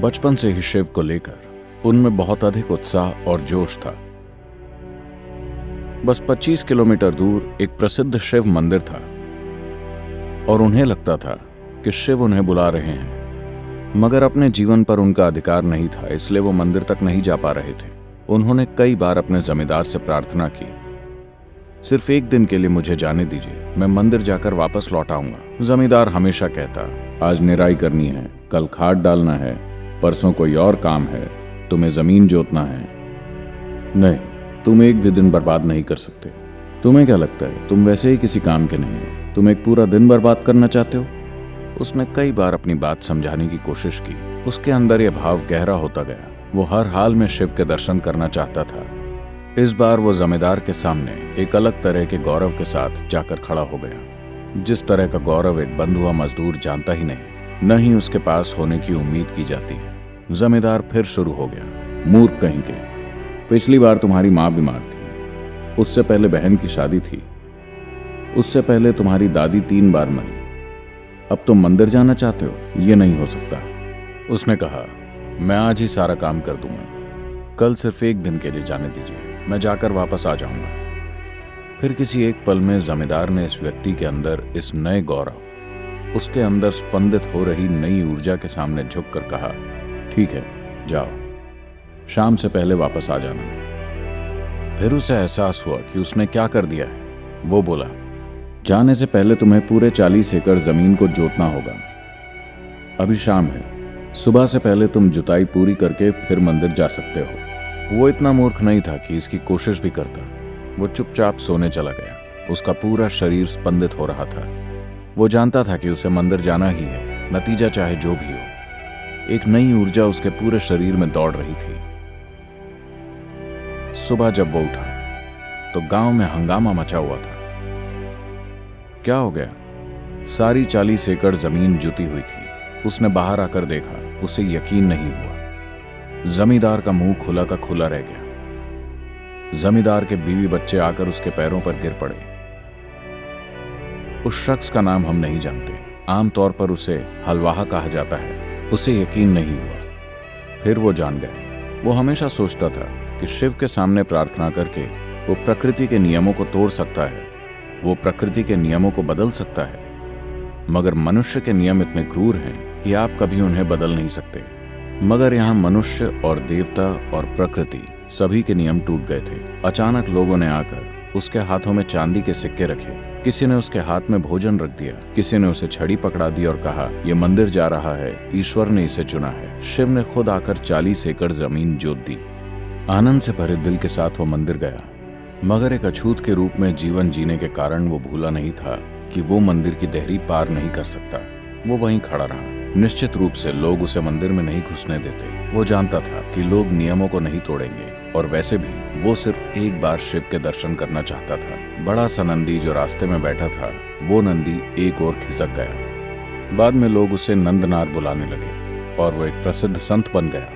बचपन से ही शिव को लेकर उनमें बहुत अधिक उत्साह और जोश था। बस 25 किलोमीटर दूर एक प्रसिद्ध शिव मंदिर था और उन्हें लगता था कि शिव उन्हें बुला रहे हैं, मगर अपने जीवन पर उनका अधिकार नहीं था, इसलिए वो मंदिर तक नहीं जा पा रहे थे। उन्होंने कई बार अपने जमींदार से प्रार्थना की, सिर्फ एक दिन के लिए मुझे जाने दीजिए, मैं मंदिर जाकर वापस लौट आऊंगा। जमींदार हमेशा कहता, आज निराई करनी है, कल खाद डालना है, परसों कोई और काम है, तुम्हें जमीन जोतना है। नहीं, तुम एक भी दिन बर्बाद नहीं कर सकते। तुम्हें क्या लगता है, तुम वैसे ही किसी काम के नहीं हो, तुम एक पूरा दिन बर्बाद करना चाहते हो? उसने कई बार अपनी बात समझाने की कोशिश की। उसके अंदर यह भाव गहरा होता गया। वो हर हाल में शिव के दर्शन करना चाहता था। इस बार वो जमींदार के सामने एक अलग तरह के गौरव के साथ जाकर खड़ा हो गया, जिस तरह का गौरव एक बंधुआ मजदूर जानता ही नहीं, न ही उसके पास होने की उम्मीद की जाती है। जमींदार फिर शुरू हो गया, मूर्ख कहीं के, पिछली बार तुम्हारी माँ बीमार थी, उससे पहले बहन की शादी थी, उससे पहले तुम्हारी दादी 3 बार मरी, अब तुम मंदिर जाना चाहते हो? ये नहीं हो सकता। उसने कहा, मैं आज ही सारा काम कर दूंगा, कल सिर्फ एक दिन के लिए जाने दीजिए, मैं जाकर वापस आ जाऊंगा। फिर किसी एक पल में जमींदार ने इस व्यक्ति के अंदर इस नए गौरव, उसके अंदर स्पंदित हो रही नई ऊर्जा के सामने झुककर कहा, ठीक है, जाओ, शाम से पहले वापस आ जाना। फिर उसे एहसास हुआ कि उसने क्या कर दिया है। वो बोला, जाने से पहले तुम्हें पूरे 40 एकड़ जमीन को जोतना होगा। अभी शाम है, सुबह से पहले तुम जुताई पूरी करके फिर मंदिर जा सकते हो। वो इतना मूर्ख नहीं था कि इसकी कोशिश भी करता। वो चुपचाप सोने चला गया। उसका पूरा शरीर स्पंदित हो रहा था। वो जानता था कि उसे मंदिर जाना ही है, नतीजा चाहे जो भी हो। एक नई ऊर्जा उसके पूरे शरीर में दौड़ रही थी। सुबह जब वो उठा तो गांव में हंगामा मचा हुआ था। क्या हो गया? सारी 40 एकड़ जमीन जुती हुई थी। उसने बाहर आकर देखा, उसे यकीन नहीं हुआ। जमींदार का मुंह खुला का खुला रह गया। जमींदार के बीवी बच्चे आकर उसके पैरों पर गिर पड़े। उस शख्स का नाम हम नहीं जानते, आमतौर पर उसे हलवाहा कहा जाता है। उसे यकीन नहीं हुआ। फिर वो जान गए। वो हमेशा सोचता था कि शिव के सामने प्रार्थना करके वो प्रकृति के नियमों को तोड़ सकता है, वो प्रकृति के नियमों को बदल सकता है, मगर मनुष्य के नियम इतने क्रूर हैं कि आप कभी उन्हें बदल नहीं सकते। मगर यहाँ मनुष्य और देवता और प्रकृति सभी के नियम टूट गए थे। अचानक लोगों ने आकर उसके हाथों में चांदी के सिक्के रखे, किसी ने उसके हाथ में भोजन रख दिया, किसी ने उसे छड़ी पकड़ा दी और कहा, यह मंदिर जा रहा है, ईश्वर ने इसे चुना है। शिव ने खुद आकर 40 एकड़ जमीन जोत दी। आनंद से भरे दिल के साथ वो मंदिर गया, मगर एक अछूत के रूप में जीवन जीने के कारण वो भूला नहीं था कि वो मंदिर की देहरी पार नहीं कर सकता। वो वहीं खड़ा रहा। निश्चित रूप से लोग उसे मंदिर में नहीं घुसने देते। वो जानता था कि लोग नियमों को नहीं तोड़ेंगे, और वैसे भी वो सिर्फ एक बार शिव के दर्शन करना चाहता था। बड़ा सा नंदी जो रास्ते में बैठा था, वो नंदी एक ओर खिसक गया। बाद में लोग उसे नंदनार बुलाने लगे और वो एक प्रसिद्ध संत बन गया।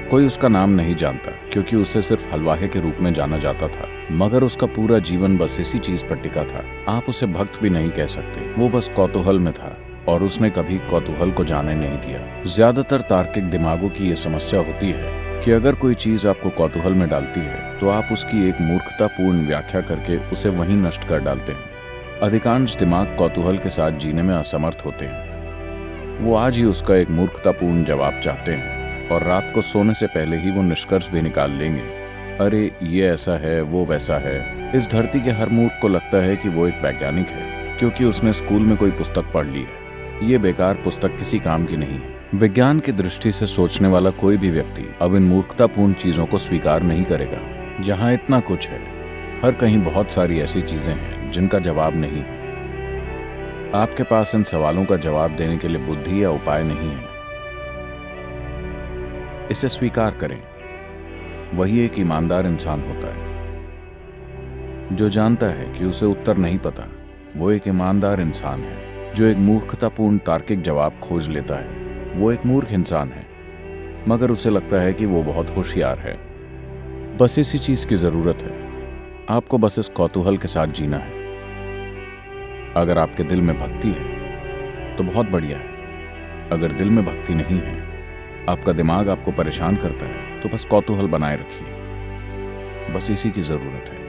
कोई उसका नाम नहीं जानता क्योंकि उसे सिर्फ हलवाहे के रूप में जाना जाता था, मगर उसका पूरा जीवन बस इसी चीज पर टिका था। आप उसे भक्त भी नहीं कह सकते, वो बस कौतूहल में था और उसने कभी कौतूहल को जाने नहीं दिया। ज्यादातर तार्किक दिमागों की ये समस्या होती है कि अगर कोई चीज आपको कौतूहल में डालती है तो आप उसकी एक मूर्खतापूर्ण व्याख्या करके उसे वहीं नष्ट कर डालते हैं। अधिकांश दिमाग कौतूहल के साथ जीने में असमर्थ होते हैं। वो आज ही उसका एक मूर्खतापूर्ण जवाब चाहते हैं और रात को सोने से पहले ही वो निष्कर्ष भी निकाल लेंगे, अरे ये ऐसा है, वो वैसा है। इस धरती के हर मूर्ख को लगता है कि वो एक वैज्ञानिक है क्योंकि उसने स्कूल में कोई पुस्तक पढ़ ली है। ये बेकार पुस्तक किसी काम की नहीं है। विज्ञान की दृष्टि से सोचने वाला कोई भी व्यक्ति अब इन मूर्खतापूर्ण चीजों को स्वीकार नहीं करेगा। यहाँ इतना कुछ है, हर कहीं बहुत सारी ऐसी चीजें हैं जिनका जवाब नहीं है। आपके पास इन सवालों का जवाब देने के लिए बुद्धि या उपाय नहीं है। इसे स्वीकार करें। वही एक ईमानदार इंसान होता है जो जानता है कि उसे उत्तर नहीं पता। वो एक ईमानदार इंसान है जो एक मूर्खतापूर्ण तार्किक जवाब खोज लेता है। वो एक मूर्ख इंसान है, मगर उसे लगता है कि वो बहुत होशियार है। बस इसी चीज की जरूरत है। आपको बस इस कौतूहल के साथ जीना है। अगर आपके दिल में भक्ति है तो बहुत बढ़िया है, अगर दिल में भक्ति नहीं है आपका दिमाग आपको परेशान करता है तो बस कौतूहल बनाए रखिए, बस इसी की जरूरत है।